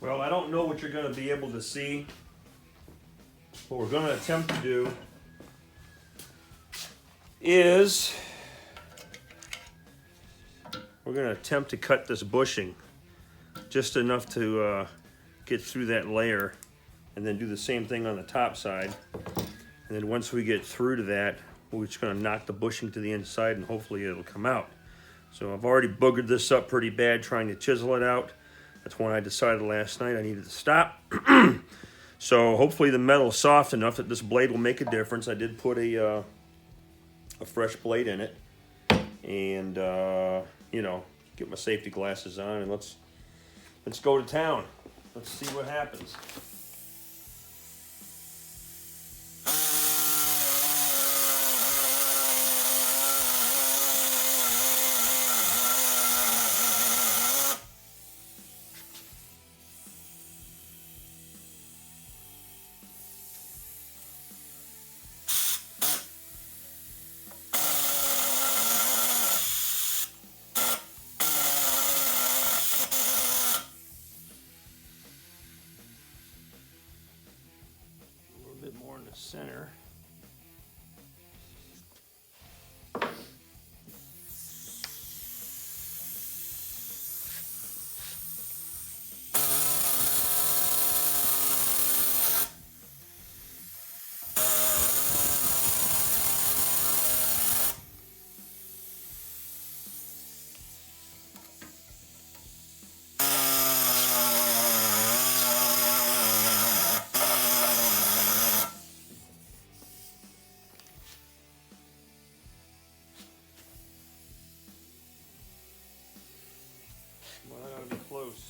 Well, I don't know what you're going to be able to see. What we're going to attempt to do is we're going to attempt to cut this bushing just enough to get through that layer, and then do the same thing on the top side. And then once we get through to that, we're just going to knock the bushing to the inside, and hopefully it'll come out. So I've already boogered this up pretty bad trying to chisel it out. That's when I decided last night I needed to stop. So hopefully the metal's soft enough that this blade will make a difference. I did put a fresh blade in it, and you know, get my safety glasses on, and let's go to town. Let's see what happens. More in the center. Well, I gotta be close.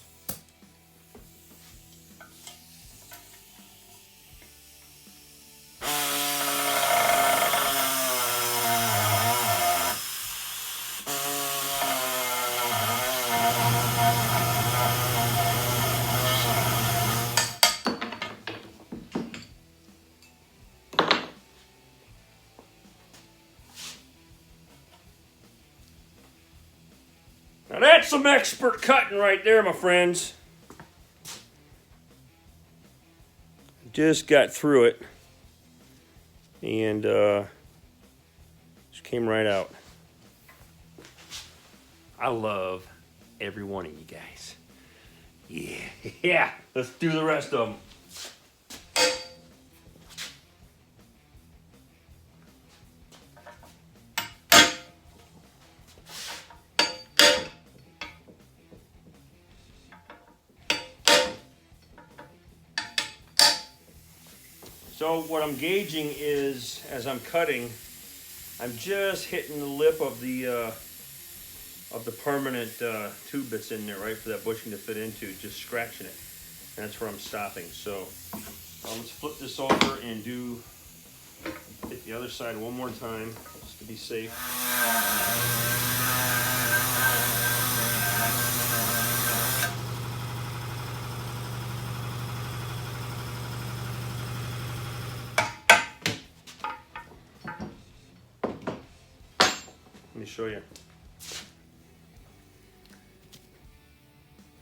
Now that's some expert cutting right there, my friends. Just got through it, and just came right out. I love every one of you guys. Yeah, let's do the rest of them. So what I'm gauging is, as I'm cutting, I'm just hitting the lip of the permanent tube that's in there, right, for that bushing to fit into, just scratching it. And that's where I'm stopping. So let's flip this over and hit the other side one more time, just to be safe. Let me show you.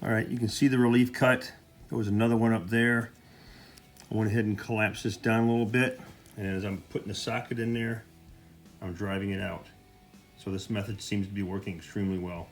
All right, you can see the relief cut. There was another one up there. I went ahead and collapsed this down a little bit, and as I'm putting the socket in there, I'm driving it out. So this method seems to be working extremely well.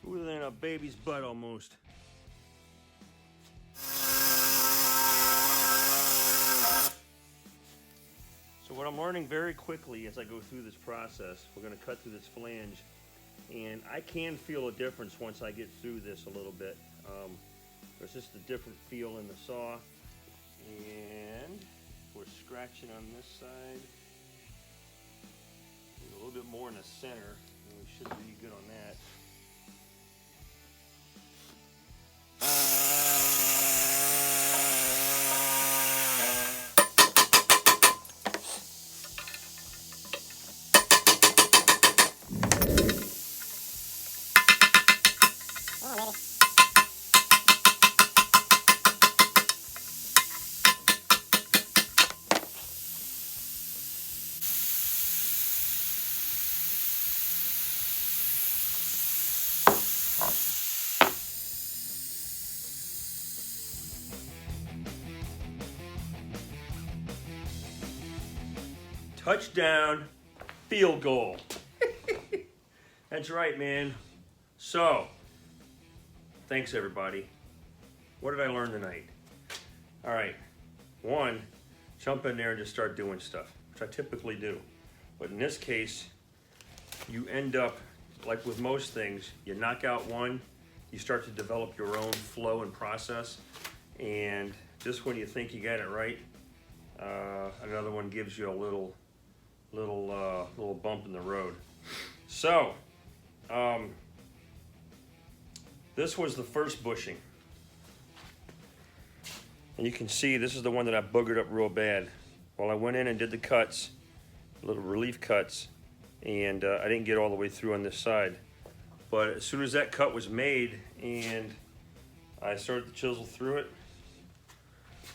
Smoother than a baby's butt almost. So what I'm learning very quickly as I go through this process, we're going to cut through this flange. And I can feel a difference once I get through this a little bit. There's just a different feel in the saw. And we're scratching on this side. A little bit more in the center, and we should be good on that. Touchdown, field goal. That's right, man. So, thanks everybody. What did I learn tonight? All right, one, jump in there and just start doing stuff, which I typically do. But in this case, you end up, like with most things, you knock out one, you start to develop your own flow and process, and just when you think you got it right, another one gives you a little bump in the road. So, this was the first bushing. And you can see this is the one that I boogered up real bad. Well, I went in and did the cuts, little relief cuts, and I didn't get all the way through on this side. But as soon as that cut was made and I started to chisel through it,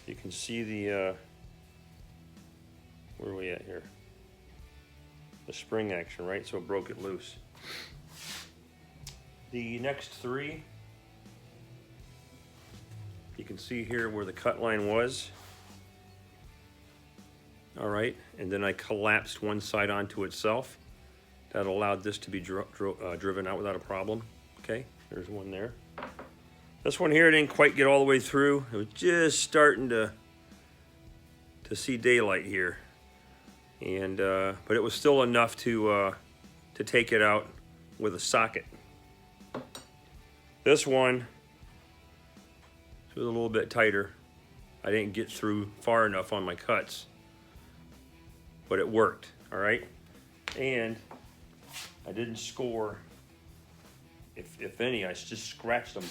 you can see the, where are we at here? The spring action, right? So it broke it loose. The next three, you can see here where the cut line was. All right, and then I collapsed one side onto itself. That allowed this to be driven out without a problem. Okay, there's one there. This one here didn't quite get all the way through. It was just starting to see daylight here. And but it was still enough to take it out with a socket. This one was a little bit tighter. I didn't get through far enough on my cuts, but it worked. All right, and I didn't score. If any, I just scratched them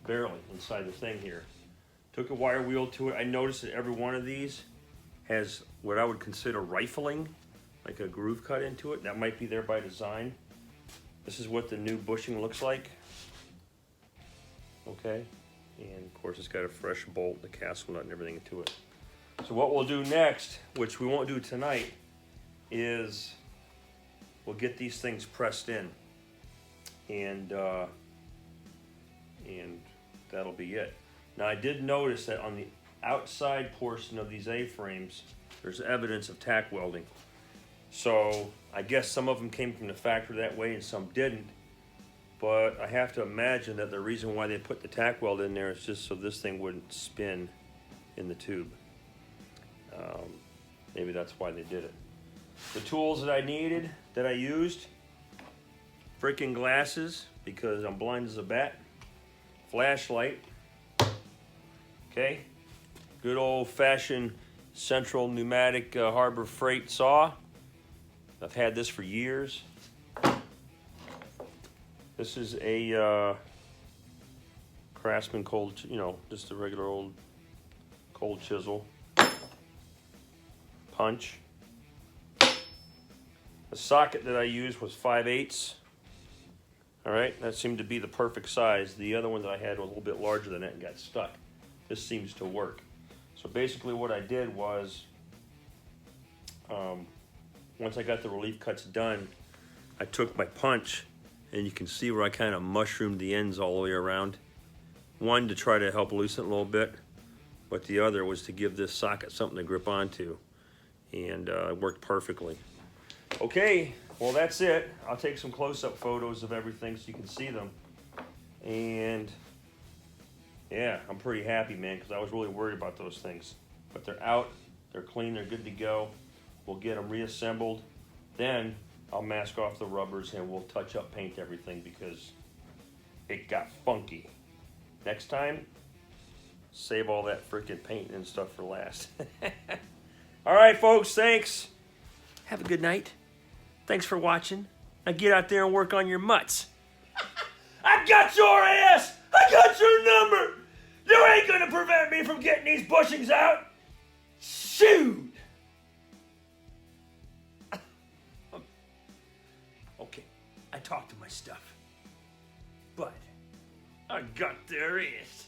barely inside the thing here. Took a wire wheel to it. I noticed that every one of these has what I would consider rifling, like a groove cut into it. That might be there by design. This is what the new bushing looks like. Okay, and of course it's got a fresh bolt, the castle nut and everything to it. So what we'll do next, which we won't do tonight, is we'll get these things pressed in, and that'll be it. Now I did notice that on the outside portion of these A-frames, there's evidence of tack welding. So I guess some of them came from the factory that way and some didn't. But I have to imagine that the reason why they put the tack weld in there is just so this thing wouldn't spin in the tube. Maybe that's why they did it. The tools that I needed, that I used, freaking glasses, because I'm blind as a bat, flashlight, okay, good old-fashioned Central Pneumatic Harbor Freight saw. I've had this for years. This is a Craftsman cold, just a regular old cold chisel. Punch. The socket that I used was 5/8. All right, that seemed to be the perfect size. The other one that I had was a little bit larger than it and got stuck. This seems to work. So basically what I did was, once I got the relief cuts done, I took my punch, and you can see where I kind of mushroomed the ends all the way around. One, to try to help loosen it a little bit, but the other was to give this socket something to grip onto, and it worked perfectly. Okay, well that's it. I'll take some close-up photos of everything so you can see them. And yeah, I'm pretty happy, man, because I was really worried about those things. But they're out, they're clean, they're good to go. We'll get them reassembled. Then I'll mask off the rubbers and we'll touch up paint everything because it got funky. Next time, save all that freaking paint and stuff for last. All right, folks, thanks. Have a good night. Thanks for watching. Now get out there and work on your mutts. I got your ass. I got your number. You ain't gonna prevent me from getting these bushings out. Shoot. Okay, I talked to my stuff, but I got their ass.